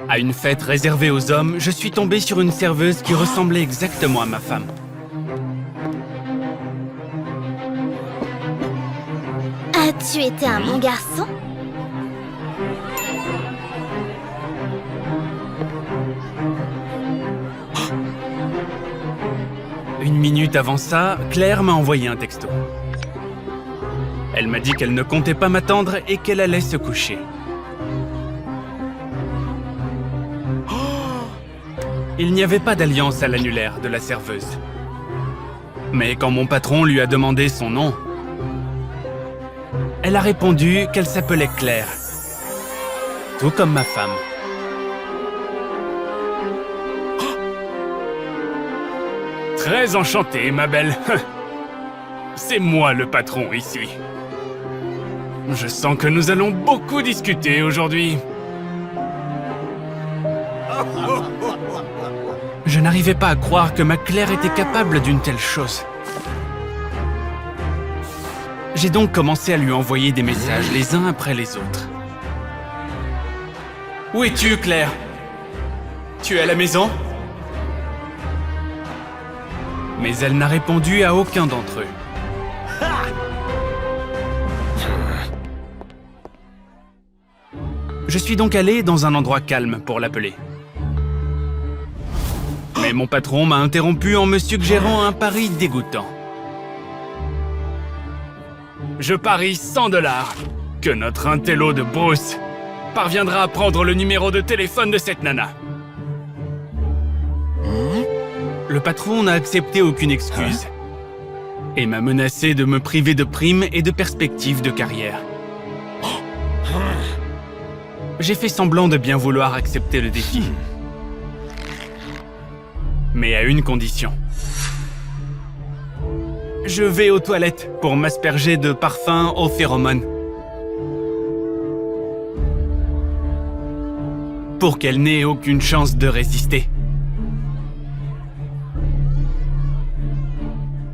À une fête réservée aux hommes, je suis tombé sur une serveuse qui ressemblait exactement à ma femme. As-tu été un bon garçon? Une minute avant ça, Claire m'a envoyé un texto. Elle m'a dit qu'elle ne comptait pas m'attendre et qu'elle allait se coucher. Il n'y avait pas d'alliance à l'annulaire de la serveuse. Mais quand mon patron lui a demandé son nom, elle a répondu qu'elle s'appelait Claire. Tout comme ma femme. Très enchanté, ma belle. C'est moi le patron ici. Je sens que nous allons beaucoup discuter aujourd'hui. Je n'arrivais pas à croire que ma Claire était capable d'une telle chose. J'ai donc commencé à lui envoyer des messages les uns après les autres. Où es-tu, Claire? Tu es à la maison? Mais elle n'a répondu à aucun d'entre eux. Je suis donc allé dans un endroit calme pour l'appeler. Mais mon patron m'a interrompu en me suggérant un pari dégoûtant. Je parie 100 $ que notre intello de Bruce parviendra à prendre le numéro de téléphone de cette nana. Le patron n'a accepté aucune excuse et m'a menacé de me priver de primes et de perspectives de carrière. J'ai fait semblant de bien vouloir accepter le défi. Mais à une condition. Je vais aux toilettes pour m'asperger de parfum aux phéromones. Pour qu'elle n'ait aucune chance de résister.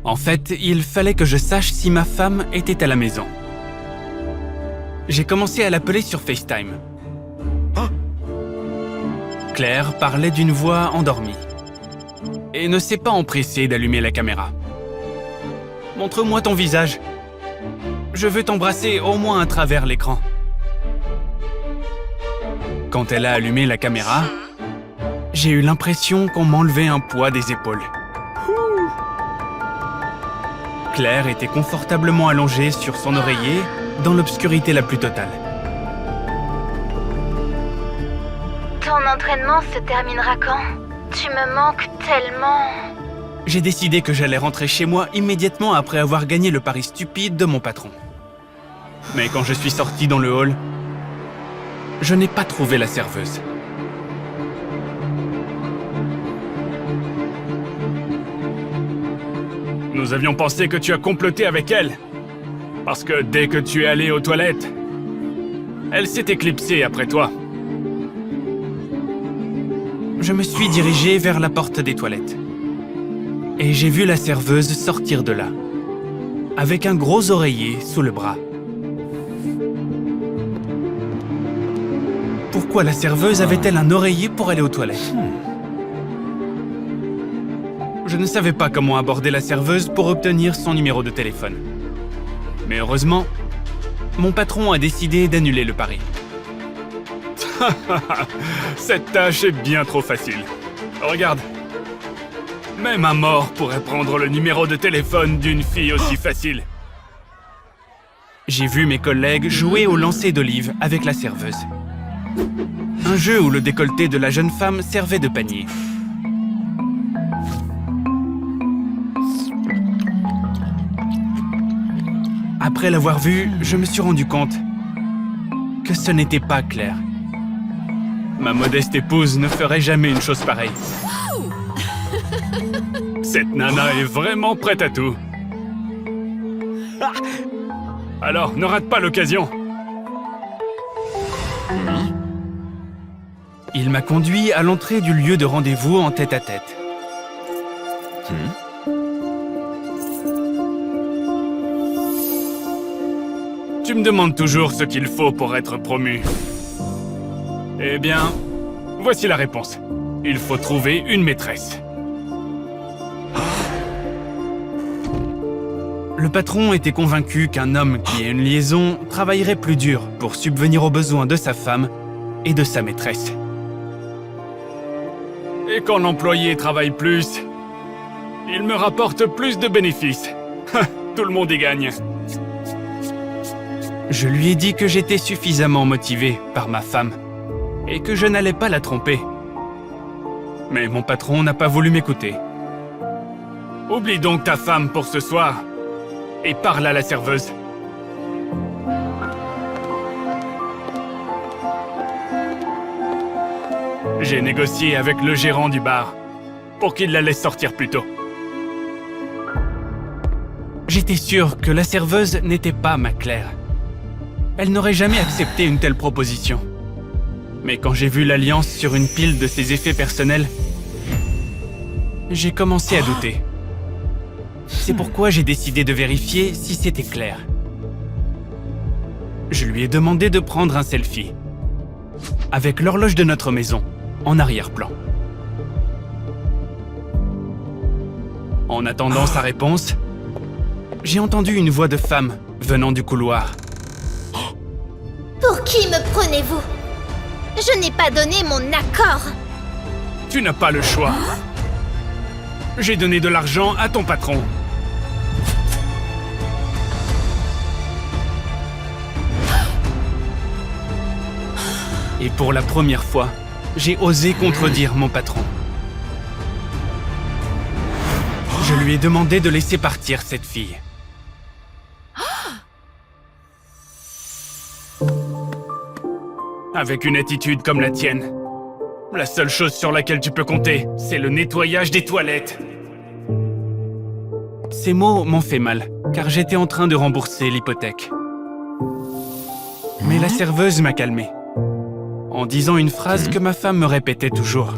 En fait, il fallait que je sache si ma femme était à la maison. J'ai commencé à l'appeler sur FaceTime. Claire parlait d'une voix endormie et ne s'est pas empressée d'allumer la caméra. « Montre-moi ton visage. Je veux t'embrasser au moins à travers l'écran. » Quand elle a allumé la caméra, j'ai eu l'impression qu'on m'enlevait un poids des épaules. Claire était confortablement allongée sur son oreiller dans l'obscurité la plus totale. Ton entraînement se terminera quand? Tu me manques tellement. J'ai décidé que j'allais rentrer chez moi immédiatement après avoir gagné le pari stupide de mon patron. Mais quand je suis sorti dans le hall, je n'ai pas trouvé la serveuse. Nous avions pensé que tu as comploté avec elle. Parce que dès que tu es allé aux toilettes, elle s'est éclipsée après toi. Je me suis dirigé vers la porte des toilettes. Et j'ai vu la serveuse sortir de là, avec un gros oreiller sous le bras. Pourquoi la serveuse avait-elle un oreiller pour aller aux toilettes? Je ne savais pas comment aborder la serveuse pour obtenir son numéro de téléphone. Mais heureusement, mon patron a décidé d'annuler le pari. Cette tâche est bien trop facile. Regarde. Même un mort pourrait prendre le numéro de téléphone d'une fille aussi facile. J'ai vu mes collègues jouer au lancer d'olive avec la serveuse. Un jeu où le décolleté de la jeune femme servait de panier. Après l'avoir vu, je me suis rendu compte que ce n'était pas Claire. Ma modeste épouse ne ferait jamais une chose pareille. Cette nana est vraiment prête à tout. Alors, ne rate pas l'occasion. Il m'a conduit à l'entrée du lieu de rendez-vous en tête-à-tête. Tu me demandes toujours ce qu'il faut pour être promu. Eh bien, Voici la réponse. Il faut trouver une maîtresse. Le patron était convaincu qu'un homme qui a une liaison travaillerait plus dur pour subvenir aux besoins de sa femme et de sa maîtresse. Et quand l'employé travaille plus, il me rapporte plus de bénéfices. Tout le monde y gagne. Je lui ai dit que j'étais suffisamment motivé par ma femme et que je n'allais pas la tromper. Mais mon patron n'a pas voulu m'écouter. Oublie donc ta femme pour ce soir et parle à la serveuse. J'ai négocié avec le gérant du bar pour qu'il la laisse sortir plus tôt. J'étais sûr que la serveuse n'était pas ma Claire. Elle n'aurait jamais accepté une telle proposition. Mais quand j'ai vu l'alliance sur une pile de ses effets personnels, j'ai commencé à douter. C'est pourquoi j'ai décidé de vérifier si c'était Claire. Je lui ai demandé de prendre un selfie, avec l'horloge de notre maison, en arrière-plan. En attendant sa réponse, j'ai entendu une voix de femme venant du couloir. Pour qui me prenez-vous? Je n'ai pas donné mon accord. Tu n'as pas le choix. J'ai donné de l'argent à ton patron. Et pour la première fois, j'ai osé contredire mon patron. Je lui ai demandé de laisser partir cette fille. Avec une attitude comme la tienne, la seule chose sur laquelle tu peux compter, c'est le nettoyage des toilettes. Ces mots m'ont fait mal, car j'étais en train de rembourser l'hypothèque. Mais la serveuse m'a calmé, en disant une phrase que ma femme me répétait toujours.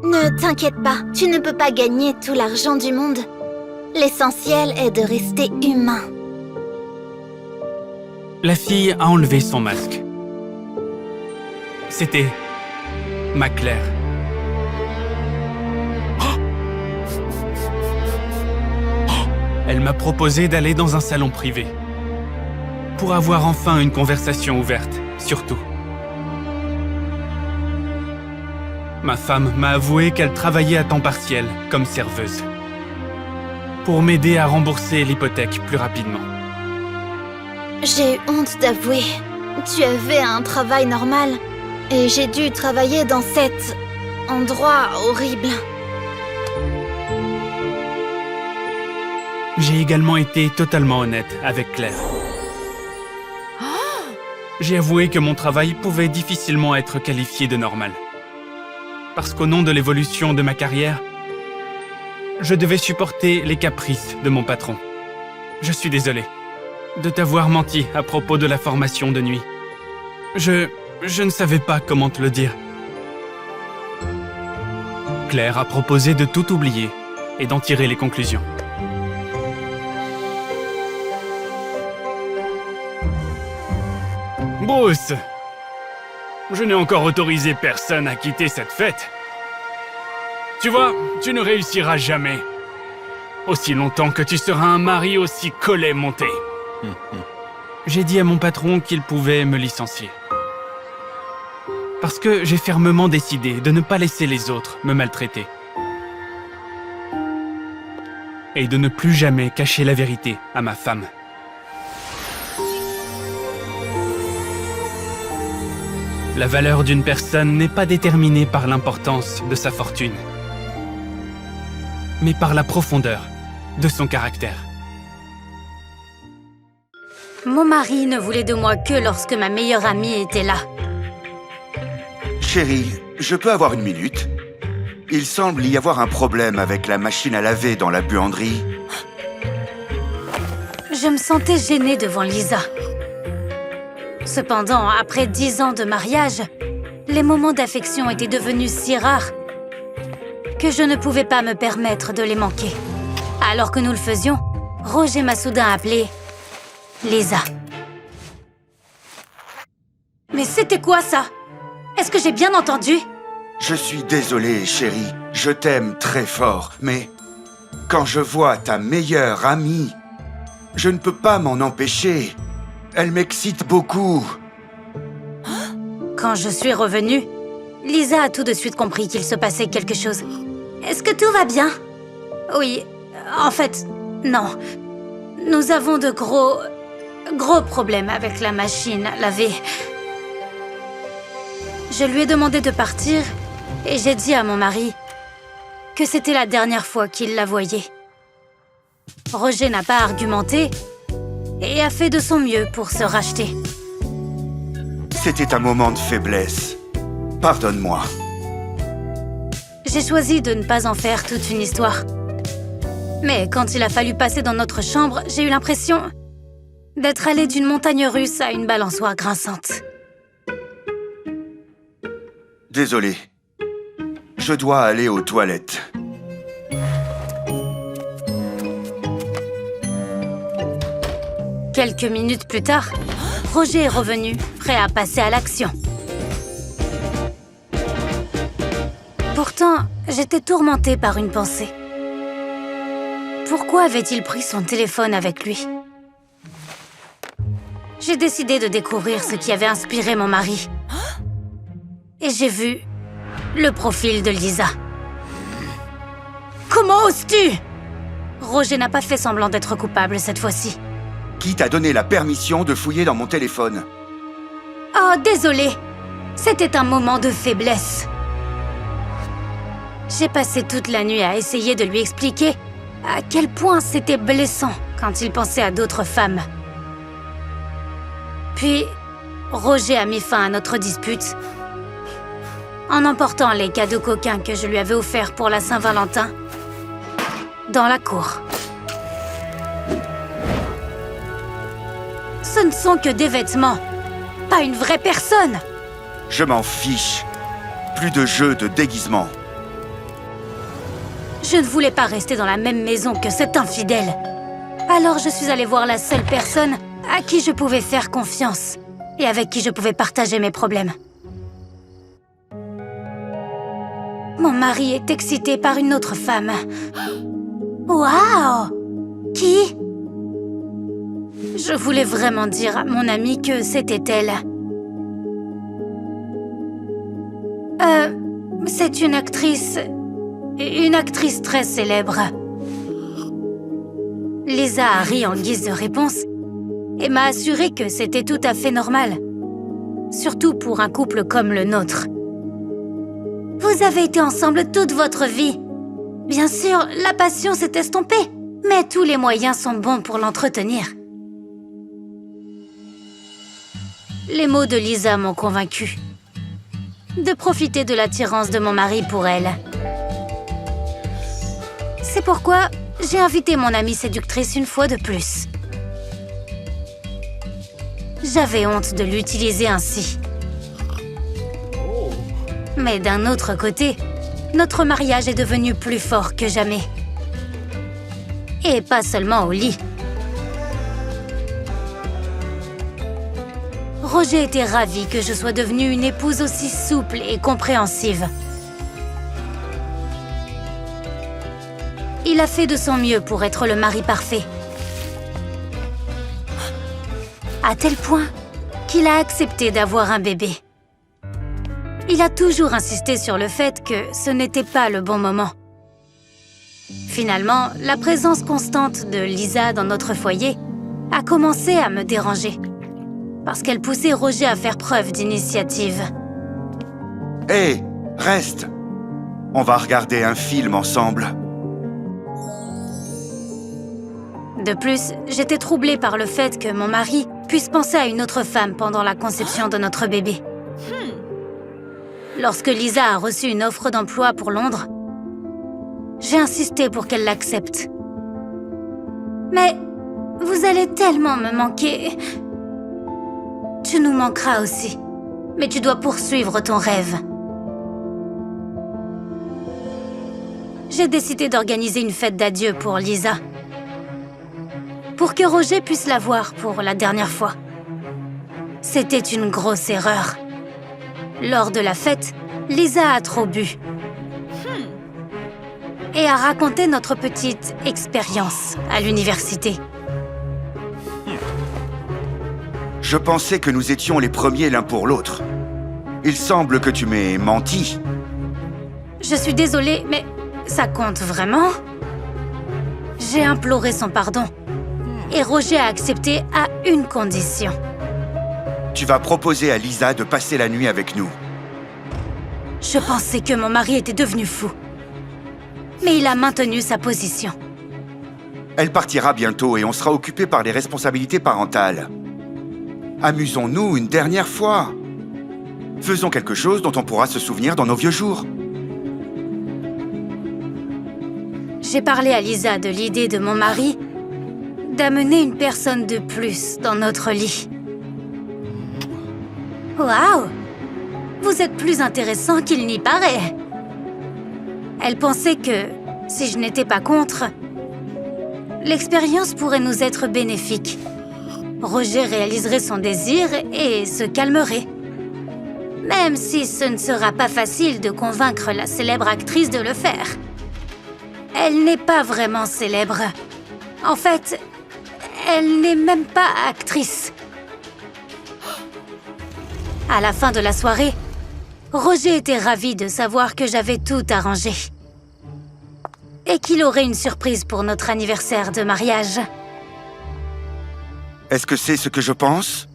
Ne t'inquiète pas, tu ne peux pas gagner tout l'argent du monde. L'essentiel est de rester humain. La fille a enlevé son masque. C'était ma Claire. Elle m'a proposé d'aller dans un salon privé pour avoir enfin une conversation ouverte, surtout. Ma femme m'a avoué qu'elle travaillait à temps partiel comme serveuse pour m'aider à rembourser l'hypothèque plus rapidement. J'ai honte d'avouer. Tu avais un travail normal et j'ai dû travailler dans cet endroit horrible. J'ai également été totalement honnête avec Claire. J'ai avoué que mon travail pouvait difficilement être qualifié de normal. Parce qu'au nom de l'évolution de ma carrière, je devais supporter les caprices de mon patron. Je suis désolé de t'avoir menti à propos de la formation de nuit. Je ne savais pas comment te le dire. Claire a proposé de tout oublier et d'en tirer les conclusions. Bruce, je n'ai encore autorisé personne à quitter cette fête. Tu vois, tu ne réussiras jamais. Aussi longtemps que tu seras un mari aussi collet monté. J'ai dit à mon patron qu'il pouvait me licencier. Parce que j'ai fermement décidé de ne pas laisser les autres me maltraiter. Et de ne plus jamais cacher la vérité à ma femme. La valeur d'une personne n'est pas déterminée par l'importance de sa fortune, mais par la profondeur de son caractère. Mon mari ne voulait de moi que lorsque ma meilleure amie était là. Chérie, je peux avoir une minute? Il semble y avoir un problème avec la machine à laver dans la buanderie. Je me sentais gênée devant Lisa. Cependant, après 10 ans de mariage, les moments d'affection étaient devenus si rares que je ne pouvais pas me permettre de les manquer. Alors que nous le faisions, Roger m'a soudain appelée Lisa. Mais c'était quoi ça? Est-ce que j'ai bien entendu? Je suis désolé, chérie. Je t'aime très fort, mais quand je vois ta meilleure amie, je ne peux pas m'en empêcher. Elle m'excite beaucoup. Quand je suis revenue, Lisa a tout de suite compris qu'il se passait quelque chose. Est-ce que tout va bien? Oui, en fait, non. Nous avons de gros problèmes avec la machine à laver. Je lui ai demandé de partir et j'ai dit à mon mari que c'était la dernière fois qu'il la voyait. Roger n'a pas argumenté et a fait de son mieux pour se racheter. C'était un moment de faiblesse. Pardonne-moi. J'ai choisi de ne pas en faire toute une histoire. Mais quand il a fallu passer dans notre chambre, j'ai eu l'impression d'être allée d'une montagne russe à une balançoire grinçante. Désolé. Je dois aller aux toilettes. Quelques minutes plus tard, Roger est revenu, prêt à passer à l'action. Pourtant, j'étais tourmentée par une pensée. Pourquoi avait-il pris son téléphone avec lui? J'ai décidé de découvrir ce qui avait inspiré mon mari. Et j'ai vu le profil de Lisa. Comment oses-tu? Roger n'a pas fait semblant d'être coupable cette fois-ci. Qui t'a donné la permission de fouiller dans mon téléphone? Oh, désolé. C'était un moment de faiblesse. J'ai passé toute la nuit à essayer de lui expliquer à quel point c'était blessant quand il pensait à d'autres femmes. Puis, Roger a mis fin à notre dispute en emportant les cadeaux coquins que je lui avais offerts pour la Saint-Valentin dans la cour. Ce ne sont que des vêtements, pas une vraie personne. Je m'en fiche. Plus de jeux de déguisement. Je ne voulais pas rester dans la même maison que cet infidèle. Alors je suis allée voir la seule personne à qui je pouvais faire confiance et avec qui je pouvais partager mes problèmes. Mon mari est excité par une autre femme. Waouh! Qui? Je voulais vraiment dire à mon amie que c'était elle. C'est une actrice très célèbre. Lisa a ri en guise de réponse et m'a assuré que c'était tout à fait normal. Surtout pour un couple comme le nôtre. Vous avez été ensemble toute votre vie. Bien sûr, la passion s'est estompée, mais tous les moyens sont bons pour l'entretenir. Les mots de Lisa m'ont convaincue de profiter de l'attirance de mon mari pour elle. C'est pourquoi j'ai invité mon amie séductrice une fois de plus. J'avais honte de l'utiliser ainsi. Mais d'un autre côté, notre mariage est devenu plus fort que jamais. Et pas seulement au lit. Roger était ravi que je sois devenue une épouse aussi souple et compréhensive. Il a fait de son mieux pour être le mari parfait. À tel point qu'il a accepté d'avoir un bébé. Il a toujours insisté sur le fait que ce n'était pas le bon moment. Finalement, la présence constante de Lisa dans notre foyer a commencé à me déranger. Parce qu'elle poussait Roger à faire preuve d'initiative. Hé, reste! On va regarder un film ensemble. De plus, j'étais troublée par le fait que mon mari puisse penser à une autre femme pendant la conception de notre bébé. Lorsque Lisa a reçu une offre d'emploi pour Londres, j'ai insisté pour qu'elle l'accepte. Mais vous allez tellement me manquer. Tu nous manqueras aussi, mais tu dois poursuivre ton rêve. J'ai décidé d'organiser une fête d'adieu pour Lisa. Pour que Roger puisse la voir pour la dernière fois. C'était une grosse erreur. Lors de la fête, Lisa a trop bu. Et a raconté notre petite expérience à l'université. Je pensais que nous étions les premiers l'un pour l'autre. Il semble que tu m'aies menti. Je suis désolée, mais ça compte vraiment? J'ai imploré son pardon. Et Roger a accepté à une condition. Tu vas proposer à Lisa de passer la nuit avec nous. Je pensais que mon mari était devenu fou. Mais il a maintenu sa position. Elle partira bientôt et on sera occupé par les responsabilités parentales. Amusons-nous une dernière fois. Faisons quelque chose dont on pourra se souvenir dans nos vieux jours. J'ai parlé à Lisa de l'idée de mon mari d'amener une personne de plus dans notre lit. Waouh! Vous êtes plus intéressant qu'il n'y paraît. Elle pensait que, si je n'étais pas contre, l'expérience pourrait nous être bénéfique. Roger réaliserait son désir et se calmerait. Même si ce ne sera pas facile de convaincre la célèbre actrice de le faire. Elle n'est pas vraiment célèbre. En fait, elle n'est même pas actrice. À la fin de la soirée, Roger était ravi de savoir que j'avais tout arrangé. Et qu'il aurait une surprise pour notre anniversaire de mariage. Est-ce que c'est ce que je pense?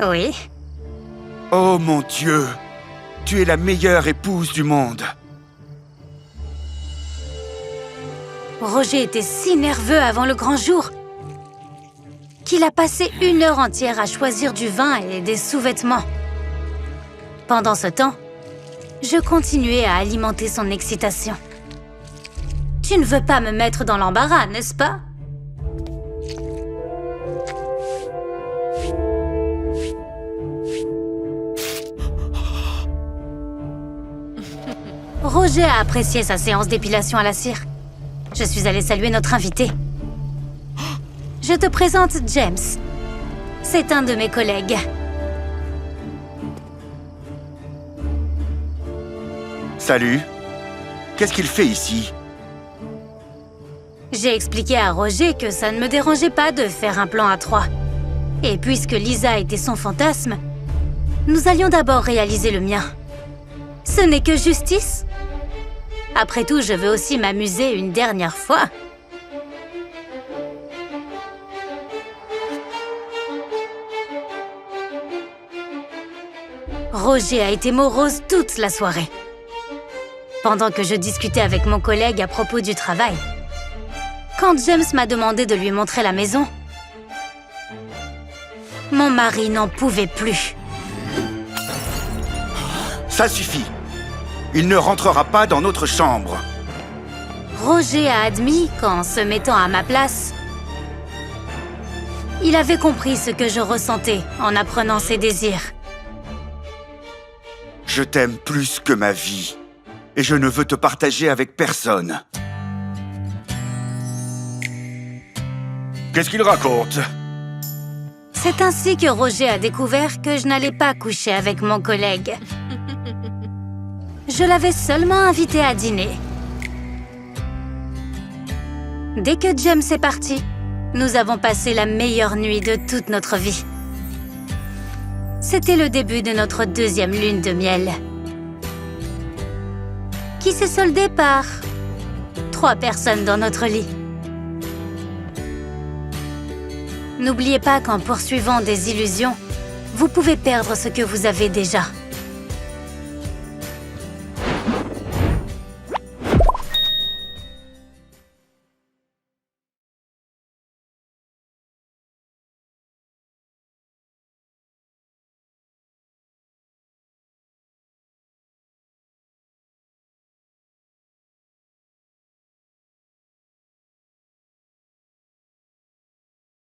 Oui. Oh mon Dieu! Tu es la meilleure épouse du monde! Roger était si nerveux avant le grand jour qu'il a passé 1 heure entière à choisir du vin et des sous-vêtements. Pendant ce temps, je continuais à alimenter son excitation. Tu ne veux pas me mettre dans l'embarras, n'est-ce pas? Roger a apprécié sa séance d'épilation à la cire. Je suis allée saluer notre invité. Je te présente James. C'est un de mes collègues. Salut. Qu'est-ce qu'il fait ici? J'ai expliqué à Roger que ça ne me dérangeait pas de faire un plan à 3. Et puisque Lisa était son fantasme, nous allions d'abord réaliser le mien. Ce n'est que justice. Après tout, je veux aussi m'amuser une dernière fois. Roger a été morose toute la soirée. Pendant que je discutais avec mon collègue à propos du travail, quand James m'a demandé de lui montrer la maison, mon mari n'en pouvait plus. Ça suffit. Il ne rentrera pas dans notre chambre. Roger a admis qu'en se mettant à ma place, il avait compris ce que je ressentais en apprenant ses désirs. Je t'aime plus que ma vie. Et je ne veux te partager avec personne. Qu'est-ce qu'il raconte? C'est ainsi que Roger a découvert que je n'allais pas coucher avec mon collègue. Je l'avais seulement invité à dîner. Dès que James est parti, nous avons passé la meilleure nuit de toute notre vie. C'était le début de notre 2e lune de miel, qui s'est soldée par 3 personnes dans notre lit. N'oubliez pas qu'en poursuivant des illusions, vous pouvez perdre ce que vous avez déjà.